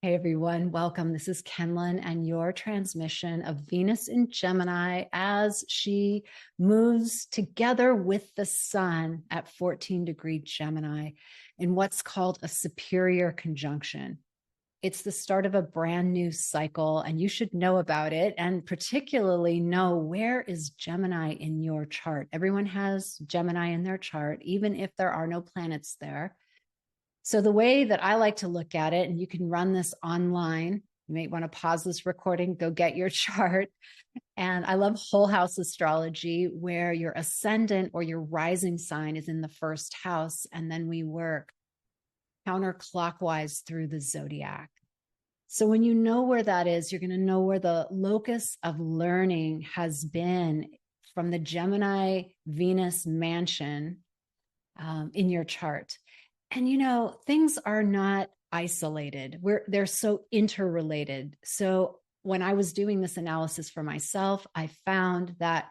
Hey everyone, welcome. This is Kenlyn and your transmission of Venus in Gemini as she moves together with the sun at 14-degree Gemini in what's called a superior conjunction. It's the start of a brand new cycle, and you should know about it, and particularly know where is Gemini in your chart. Everyone has Gemini in their chart, even if there are no planets there. So the way that I like to look at it, and you can run this online, you may want to pause this recording, go get your chart. And I love whole house astrology, where your ascendant or your rising sign is in the first house. And then we work counterclockwise through the zodiac. So when you know where that is, you're going to know where the locus of learning has been from the Gemini Venus mansion in your chart. And, you know, things are not isolated. They're so interrelated. So when I was doing this analysis for myself, I found that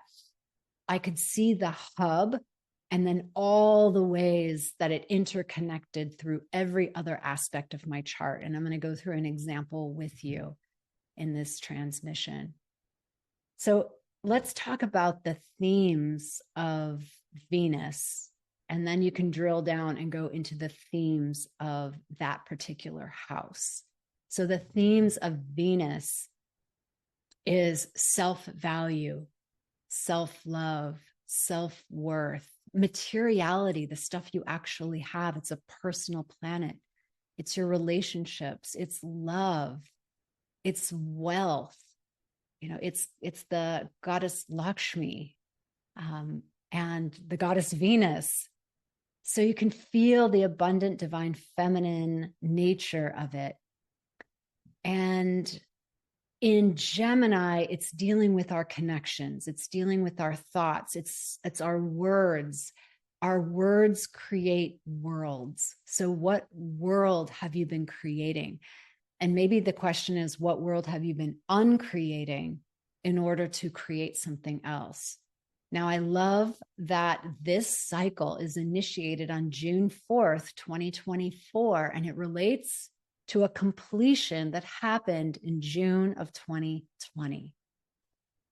I could see the hub and then all the ways that it interconnected through every other aspect of my chart. And I'm going to go through an example with you in this transmission. So let's talk about the themes of Venus. And then you can drill down and go into the themes of that particular house. So the themes of Venus is self-value, self-love, self-worth, materiality, the stuff you actually have. It's a personal planet. It's your relationships. It's love. It's wealth. You know, it's the goddess Lakshmi and the goddess Venus. So you can feel the abundant divine feminine nature of it. And in Gemini, it's dealing with our connections. It's dealing with our thoughts. It's our words. Our words create worlds. So what world have you been creating? And maybe the question is, what world have you been uncreating in order to create something else? Now, I love that this cycle is initiated on June 4th, 2024, and it relates to a completion that happened in June of 2020.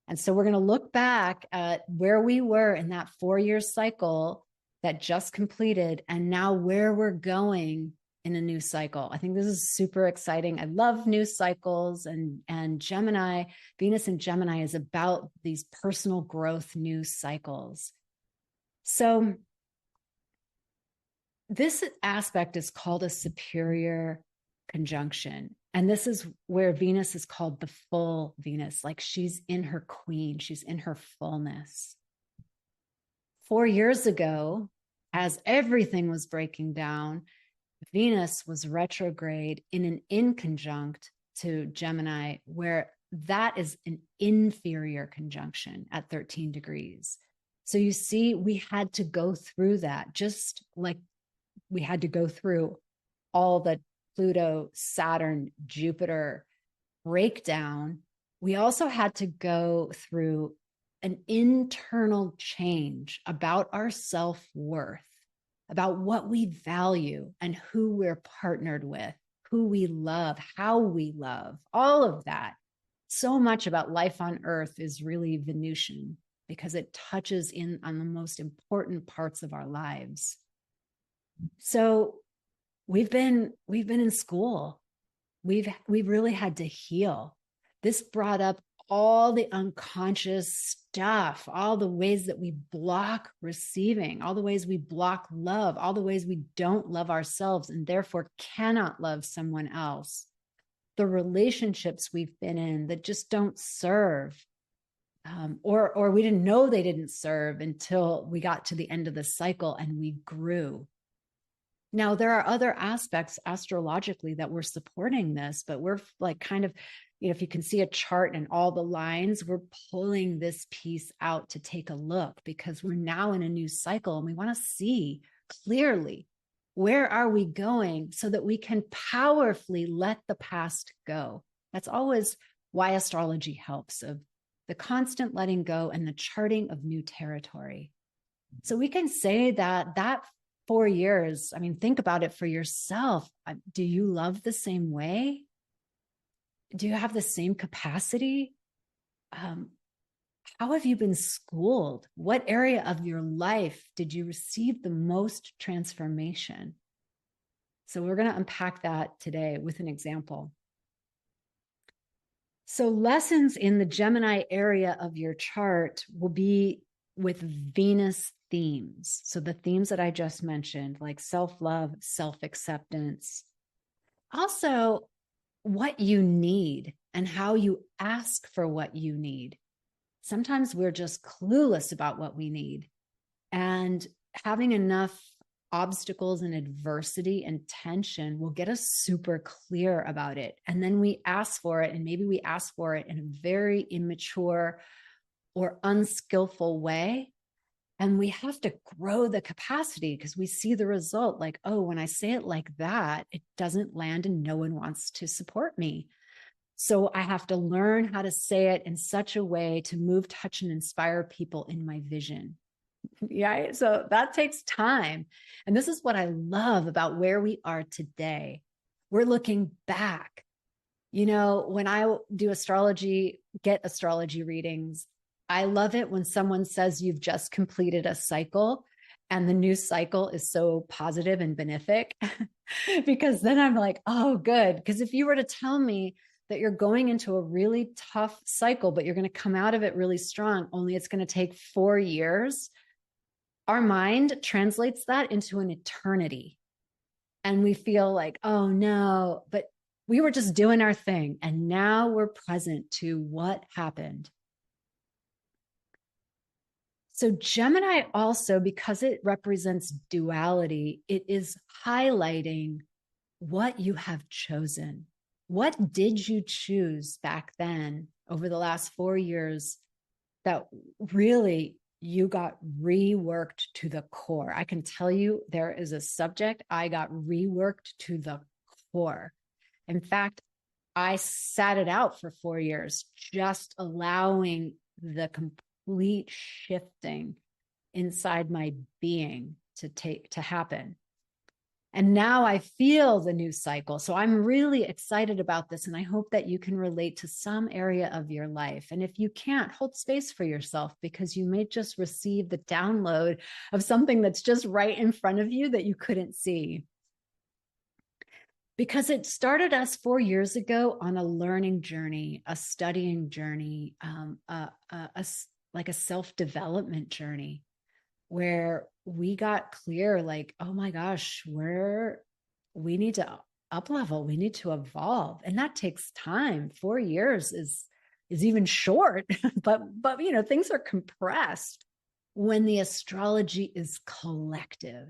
And so we're going to look back at where we were in that 4-year cycle that just completed, and now where we're going in a new cycle. I think this is super exciting. I love new cycles, and Gemini, Venus in Gemini is about these personal growth new cycles. So this aspect is called a superior conjunction. And this is where Venus is called the full Venus, like she's in her queen, she's in her fullness. 4 years ago, as everything was breaking down, Venus was retrograde in an inconjunct to Gemini, where that is an inferior conjunction at 13 degrees. So you see, we had to go through that, just like we had to go through all the Pluto, Saturn, Jupiter breakdown. We also had to go through an internal change about our self-worth, about what we value and who we're partnered with, who we love, how we love, all of that. So much about life on Earth is really Venusian because it touches in on the most important parts of our lives. So we've been in school. We've really had to heal. This brought up all the unconscious stuff, all the ways that we block receiving, all the ways we block love, all the ways we don't love ourselves and therefore cannot love someone else. The relationships we've been in that just don't serve, or we didn't know they didn't serve until we got to the end of the cycle and we grew. Now, there are other aspects astrologically that we're supporting this, but we're like kind of, you know, if you can see a chart and all the lines, we're pulling this piece out to take a look because we're now in a new cycle and we want to see clearly where are we going so that we can powerfully let the past go. That's always why astrology helps, of the constant letting go and the charting of new territory. So we can say that 4 years, I mean, think about it for yourself. Do you love the same way? Do you have the same capacity? Um, how have you been schooled? What area of your life did you receive the most transformation? So we're going to unpack that today with an example. So lessons in the Gemini area of your chart will be with Venus themes. So the themes that I just mentioned, like self-love, self-acceptance. Also, what you need and how you ask for what you need. Sometimes we're just clueless about what we need. And having enough obstacles and adversity and tension will get us super clear about it. And then we ask for it, and maybe we ask for it in a very immature or unskillful way. And we have to grow the capacity because we see the result like, oh, when I say it like that, it doesn't land and no one wants to support me. So I have to learn how to say it in such a way to move, touch, and inspire people in my vision. Yeah. So that takes time. And this is what I love about where we are today. We're looking back. You know, when I do astrology, get astrology readings, I love it when someone says you've just completed a cycle and the new cycle is so positive and benefic, because then I'm like, oh, good. Because if you were to tell me that you're going into a really tough cycle, but you're going to come out of it really strong, only it's going to take 4 years, our mind translates that into an eternity. And we feel like, oh no, but we were just doing our thing. And now we're present to what happened. So Gemini also, because it represents duality, it is highlighting what you have chosen. What did you choose back then over the last 4 years that really you got reworked to the core? I can tell you there is a subject I got reworked to the core. In fact, I sat it out for 4 years, just allowing the complete shifting inside my being to happen. And now I feel the new cycle. So I'm really excited about this. And I hope that you can relate to some area of your life. And if you can't, hold space for yourself, because you may just receive the download of something that's just right in front of you that you couldn't see. Because it started us 4 years ago on a learning journey, a studying journey, like a self-development journey, where we got clear, like, oh my gosh, we need to up level, we need to evolve. And that takes time. 4 years is even short, but you know, things are compressed when the astrology is collective.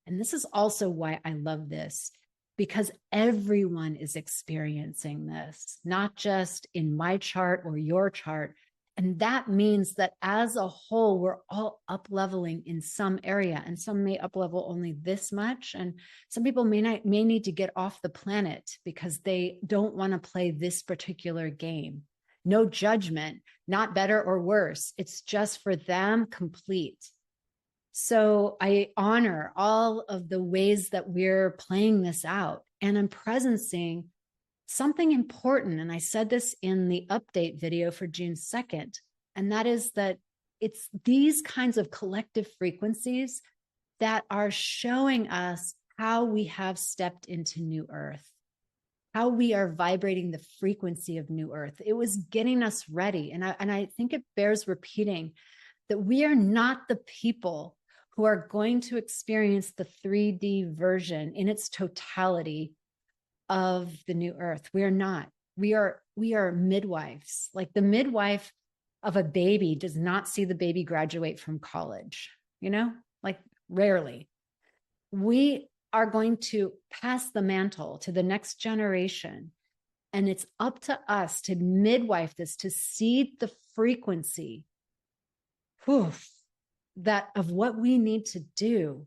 And this is also why I love this, because everyone is experiencing this, not just in my chart or your chart. And that means that as a whole, we're all up leveling in some area, and some may up level only this much. And some people may need to get off the planet because they don't want to play this particular game. No judgment, not better or worse. It's just for them complete. So I honor all of the ways that we're playing this out. And I'm presencing something important. And I said this in the update video for June 2nd. And that is that it's these kinds of collective frequencies that are showing us how we have stepped into New Earth, how we are vibrating the frequency of New Earth. It was getting us ready. And I think it bears repeating that we are not the people who are going to experience the 3D version in its totality of the new earth. We are not. We are midwives. Like the midwife of a baby does not see the baby graduate from college, you know, like rarely. We are going to pass the mantle to the next generation. And it's up to us to midwife this, to seed the frequency that of what we need to do,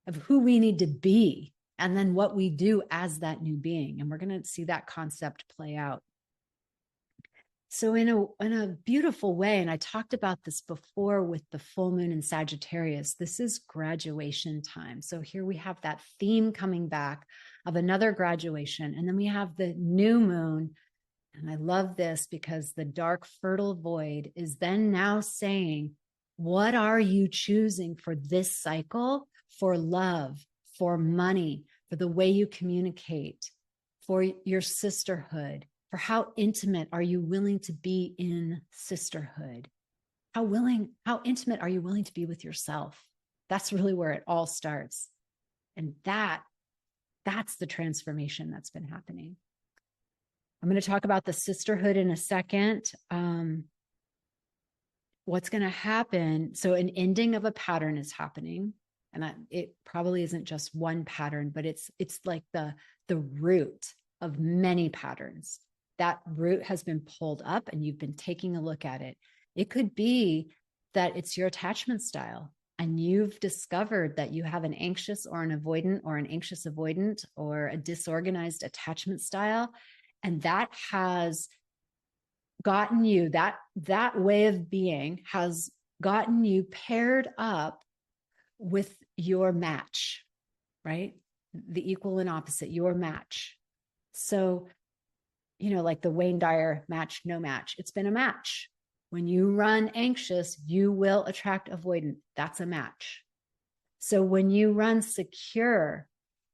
of who we need to be, and then what we do as that new being. And we're going to see that concept play out. So in a beautiful way, and I talked about this before with the full moon in Sagittarius, this is graduation time. So here we have that theme coming back of another graduation. And then we have the new moon And I love this because the dark, fertile void is then now saying, what are you choosing for this cycle? For love, for money, for the way you communicate, for your sisterhood, for how intimate are you willing to be in sisterhood? How intimate are you willing to be with yourself? That's really where it all starts. And that's the transformation that's been happening. I'm going to talk about the sisterhood in a second. What's going to happen? So an ending of a pattern is happening. And it probably isn't just one pattern, but it's like the root of many patterns. That root has been pulled up and you've been taking a look at it. It could be that it's your attachment style and you've discovered that you have an anxious or an avoidant or an anxious avoidant or a disorganized attachment style. And that has gotten you, that way of being has gotten you paired up with your match, right? The equal and opposite, your match. So, like the Wayne Dyer match, no match. It's been a match. When you run anxious, you will attract avoidant. That's a match. So when you run secure,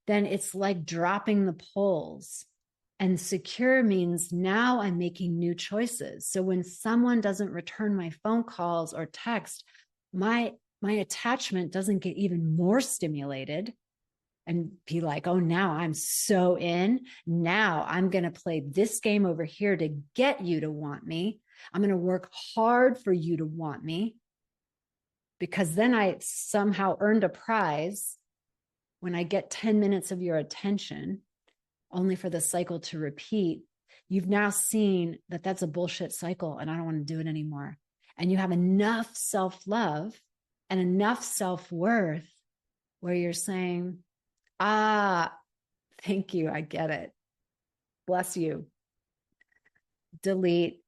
then it's like dropping the poles. And secure means now I'm making new choices. So when someone doesn't return my phone calls or text, my attachment doesn't get even more stimulated and be like, oh, now I'm so in. Now I'm going to play this game over here to get you to want me. I'm going to work hard for you to want me because then I somehow earned a prize when I get 10 minutes of your attention, only for the cycle to repeat. You've now seen that that's a bullshit cycle and I don't want to do it anymore. And you have enough self-love and enough self-worth where you're saying, thank you, I get it. Bless you. Delete,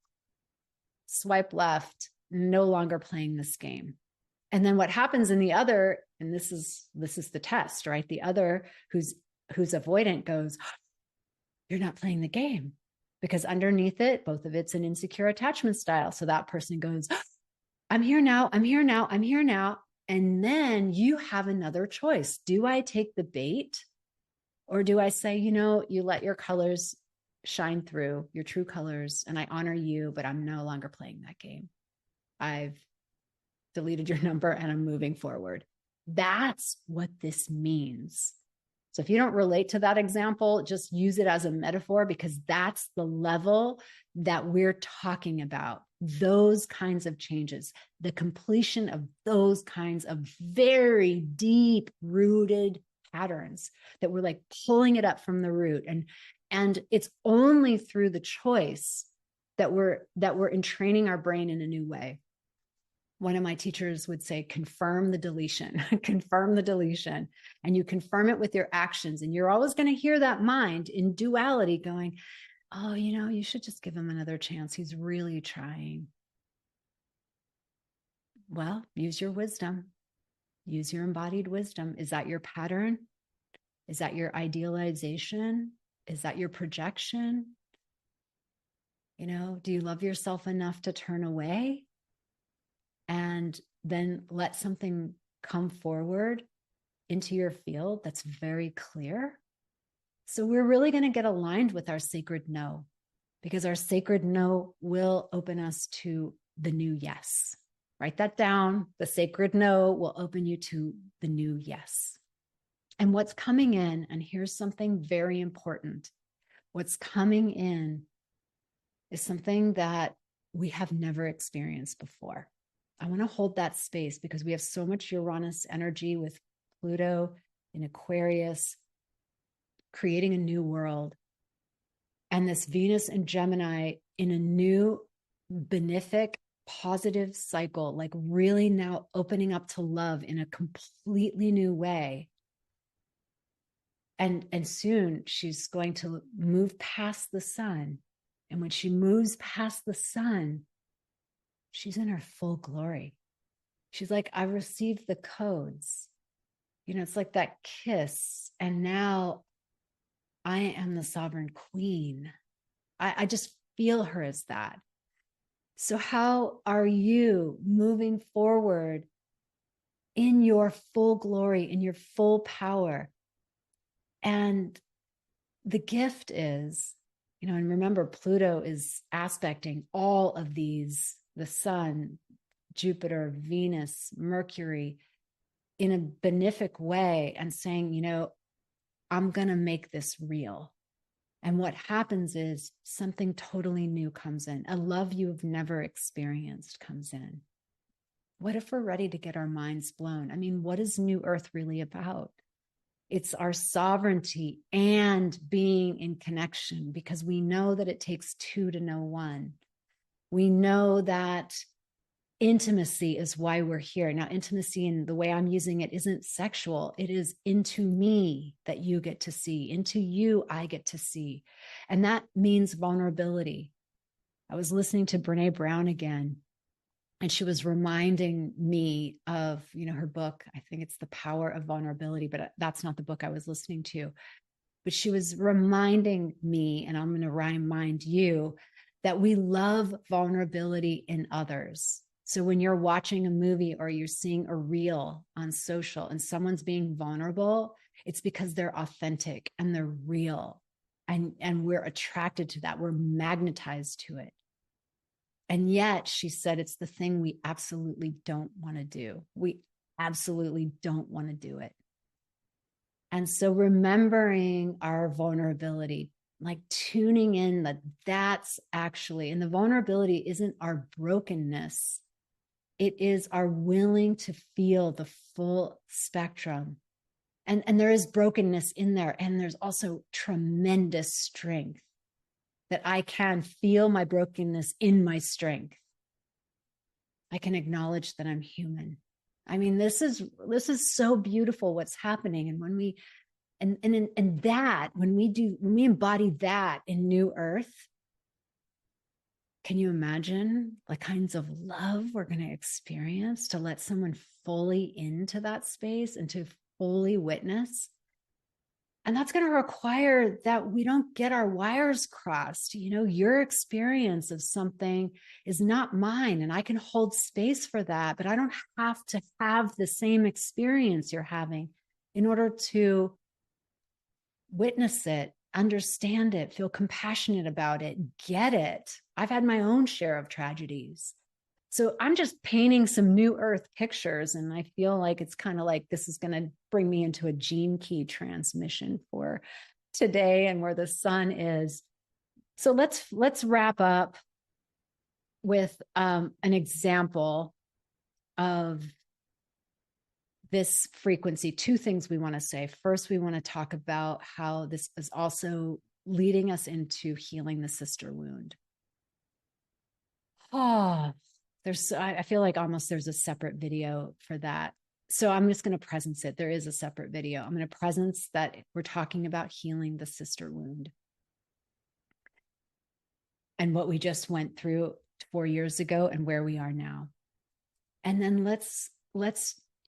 swipe left, no longer playing this game. And then what happens in the other, and this is the test, right? The other who's avoidant goes, you're not playing the game, because underneath it, both of it's an insecure attachment style. So that person goes, I'm here now, I'm here now, I'm here now. And then you have another choice. Do I take the bait or do I say, you let your colors shine through, your true colors, and I honor you, but I'm no longer playing that game. I've deleted your number and I'm moving forward. That's what this means. So if you don't relate to that example, just use it as a metaphor because that's the level that we're talking about. Those kinds of changes, the completion of those kinds of very deep rooted patterns that we're like pulling it up from the root. And it's only through the choice that we're entraining our brain in a new way. One of my teachers would say, confirm the deletion, confirm the deletion. And you confirm it with your actions. And you're always going to hear that mind in duality going, oh, you should just give him another chance. He's really trying. Well, use your wisdom. Use your embodied wisdom. Is that your pattern? Is that your idealization? Is that your projection? Do you love yourself enough to turn away? And then let something come forward into your field that's very clear. So we're really going to get aligned with our sacred no, because our sacred no will open us to the new yes. Write that down. The sacred no will open you to the new yes. And what's coming in, and here's something very important. What's coming in is something that we have never experienced before. I want to hold that space because we have so much Uranus energy with Pluto in Aquarius, creating a new world. And this Venus and Gemini in a new benefic, positive cycle, like really now opening up to love in a completely new way. And soon she's going to move past the sun. And when she moves past the sun, she's in her full glory. She's like, I received the codes. It's like that kiss. And now I am the sovereign queen. I just feel her as that. So how are you moving forward in your full glory, in your full power? And the gift is, and remember, Pluto is aspecting all of these, the sun, Jupiter, Venus, Mercury, in a benefic way, and saying, I'm going to make this real. And what happens is something totally new comes in. A love you've never experienced comes in. What if we're ready to get our minds blown? I mean, what is New Earth really about? It's our sovereignty and being in connection, because we know that it takes two to know one. We know that intimacy is why we're here. Now, intimacy, in the way I'm using it, isn't sexual. It is into me that you get to see. Into you, I get to see. And that means vulnerability. I was listening to Brene Brown again, and she was reminding me of, her book. I think it's The Power of Vulnerability, but that's not the book I was listening to. But she was reminding me, and I'm going to remind you, that we love vulnerability in others. So when you're watching a movie or you're seeing a reel on social and someone's being vulnerable, it's because they're authentic and they're real. And we're attracted to that. We're magnetized to it. And yet, she said, it's the thing we absolutely don't want to do. We absolutely don't want to do it. And so remembering our vulnerability, like tuning in that's actually, and the vulnerability isn't our brokenness. It is our willing to feel the full spectrum. And there is brokenness in there. And there's also tremendous strength, that I can feel my brokenness in my strength. I can acknowledge that I'm human. I mean, this is so beautiful what's happening. And when we, and that, when we embody that in New Earth, can you imagine the kinds of love we're going to experience to let someone fully into that space and to fully witness? And that's going to require that we don't get our wires crossed. Your experience of something is not mine, and I can hold space for that, but I don't have to have the same experience you're having in order to witness it, understand it, feel compassionate about it, get it. I've had my own share of tragedies. So I'm just painting some New Earth pictures, and I feel like it's kind of like this is going to bring me into a gene key transmission for today and where the sun is. So let's wrap up with an example of this frequency. Two things we want to say. First, we want to talk about how this is also leading us into healing the sister wound. I feel like almost there's a separate video for that. So I'm just going to presence it. There is a separate video. I'm going to presence that we're talking about healing the sister wound and what we just went through 4 years ago and where we are now. And then let's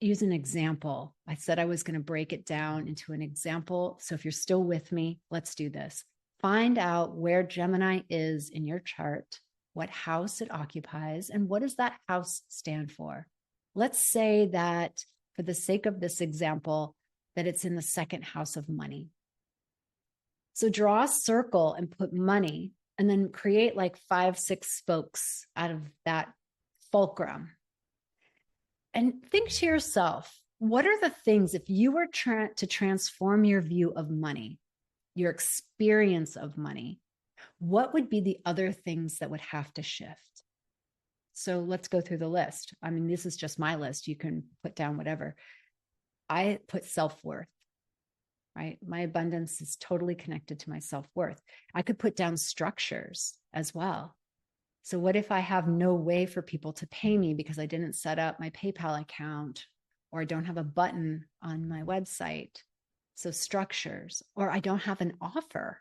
use an example. I said I was going to break it down into an example. So if you're still with me, let's do this. Find out where Gemini is in your chart, what house it occupies, and what does that house stand for? Let's say that, for the sake of this example, that it's in the second house of money. So draw a circle and put money, and then create like 5, 6 spokes out of that fulcrum. And think to yourself, what are the things, if you were to transform your view of money, your experience of money, what would be the other things that would have to shift? So let's go through the list. I mean, this is just my list. You can put down whatever. I put self-worth, right? My abundance is totally connected to my self-worth. I could put down structures as well. So what if I have no way for people to pay me because I didn't set up my PayPal account, or I don't have a button on my website? So structures, or I don't have an offer,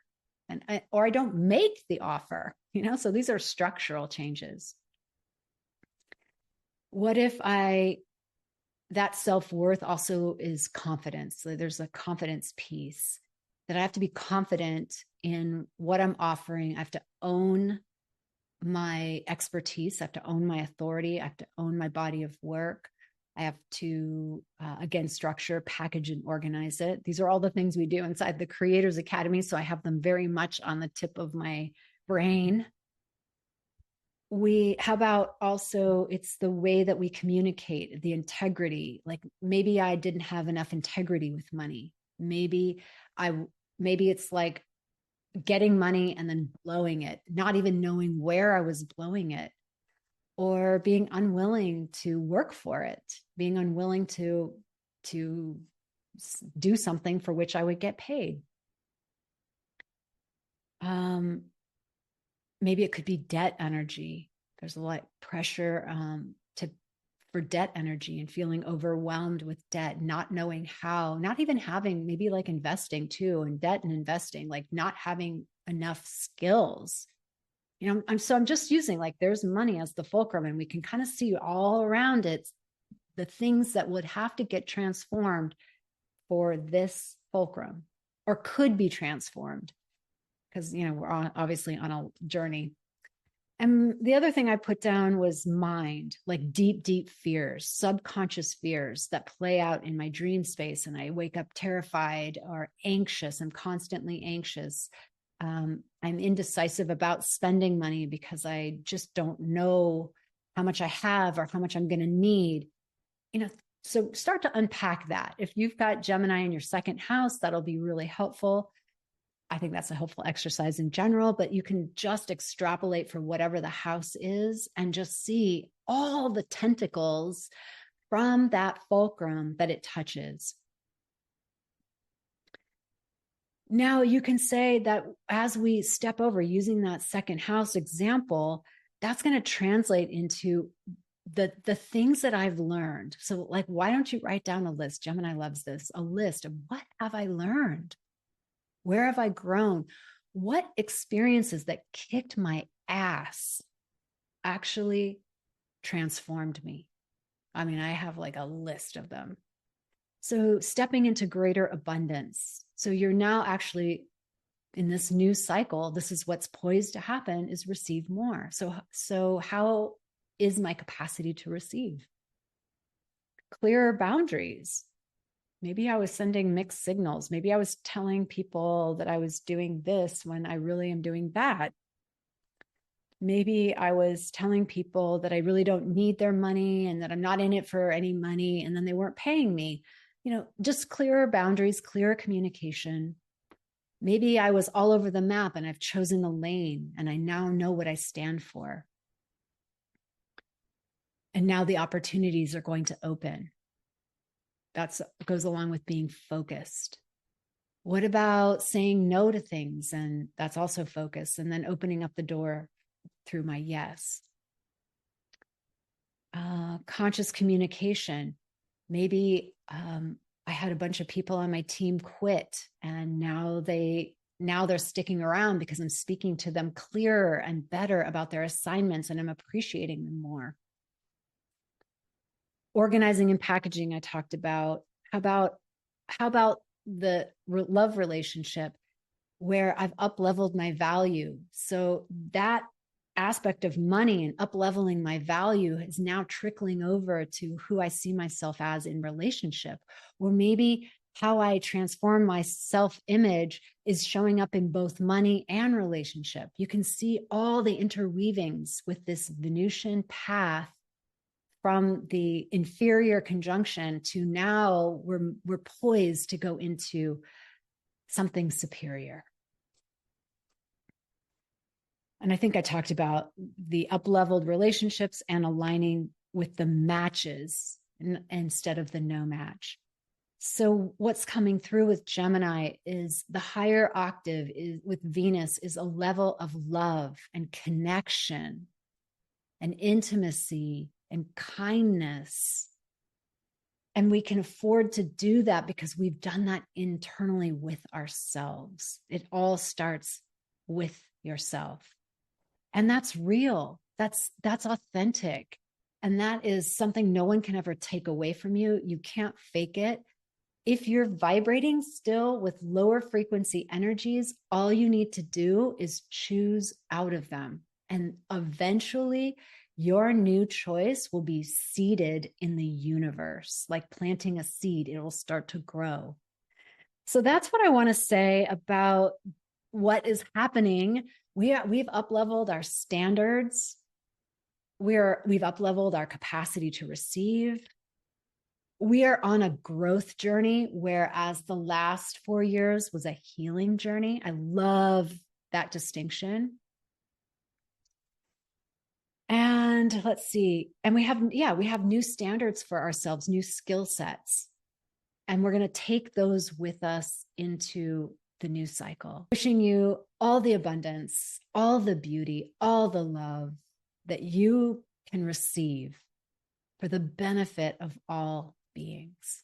or I don't make the offer, so these are structural changes. What if that self-worth also is confidence? So there's a confidence piece that I have to be confident in what I'm offering. I have to own my expertise. I have to own my authority. I have to own my body of work. I have to, again, structure, package, and organize it. These are all the things we do inside the Creators Academy. So I have them very much on the tip of my brain. How about also, it's the way that we communicate, the integrity. Like maybe I didn't have enough integrity with money. Maybe it's like getting money and then blowing it, not even knowing where I was blowing it, or being unwilling to work for it, being unwilling to do something for which I would get paid. Maybe it could be debt energy. There's a lot of pressure for debt energy and feeling overwhelmed with debt, not knowing how, not even having, maybe like investing too, and debt and investing, like not having enough skills. I'm just using like there's money as the fulcrum, and we can kind of see all around it the things that would have to get transformed for this fulcrum, or could be transformed, because we're obviously on a journey. And the other thing I put down was mind, like deep fears, subconscious fears that play out in my dream space. And I wake up terrified or anxious. I'm constantly anxious. I'm indecisive about spending money because I just don't know how much I have or how much I'm going to need. So start to unpack that. If you've got Gemini in your second house, that'll be really helpful. I think that's a helpful exercise in general, but you can just extrapolate for whatever the house is and just see all the tentacles from that fulcrum that it touches. Now you can say that as we step over using that second house example, that's going to translate into the things that I've learned. So like, why don't you write down a list? Gemini loves this, a list of what have I learned? Where have I grown? What experiences that kicked my ass actually transformed me? I mean, I have like a list of them. So stepping into greater abundance. So you're now actually in this new cycle. This is what's poised to happen, is receive more. So how is my capacity to receive? Clearer boundaries. Maybe I was sending mixed signals. Maybe I was telling people that I was doing this when I really am doing that. Maybe I was telling people that I really don't need their money and that I'm not in it for any money, and then they weren't paying me. Just clearer boundaries, clearer communication. Maybe I was all over the map and I've chosen a lane and I now know what I stand for. And now the opportunities are going to open. That goes along with being focused. What about saying no to things? And that's also focus. And then opening up the door through my yes. Conscious communication. Maybe I had a bunch of people on my team quit, and now they're sticking around because I'm speaking to them clearer and better about their assignments, and I'm appreciating them more. Organizing and packaging, I talked about. How about the love relationship where I've up-leveled my value? So that aspect of money and up-leveling my value is now trickling over to who I see myself as in relationship. Or maybe how I transform my self-image is showing up in both money and relationship. You can see all the interweavings with this Venusian path from the inferior conjunction to now we're poised to go into something superior. And I think I talked about the up-leveled relationships and aligning with the matches instead of the no match. So what's coming through with Gemini is the higher octave with Venus is a level of love and connection and intimacy and kindness. And we can afford to do that because we've done that internally with ourselves. It all starts with yourself. And that's real. That's authentic. And that is something no one can ever take away from you. You can't fake it. If you're vibrating still with lower frequency energies, all you need to do is choose out of them. And eventually, your new choice will be seeded in the universe, like planting a seed, it will start to grow. So that's what I want to say about what is happening. We've up-leveled our standards. We've up-leveled our capacity to receive. We are on a growth journey, whereas the last 4 years was a healing journey. I love that distinction. And let's see. And we have new standards for ourselves, new skill sets. And we're going to take those with us into the new cycle. Wishing you all the abundance, all the beauty, all the love that you can receive for the benefit of all beings.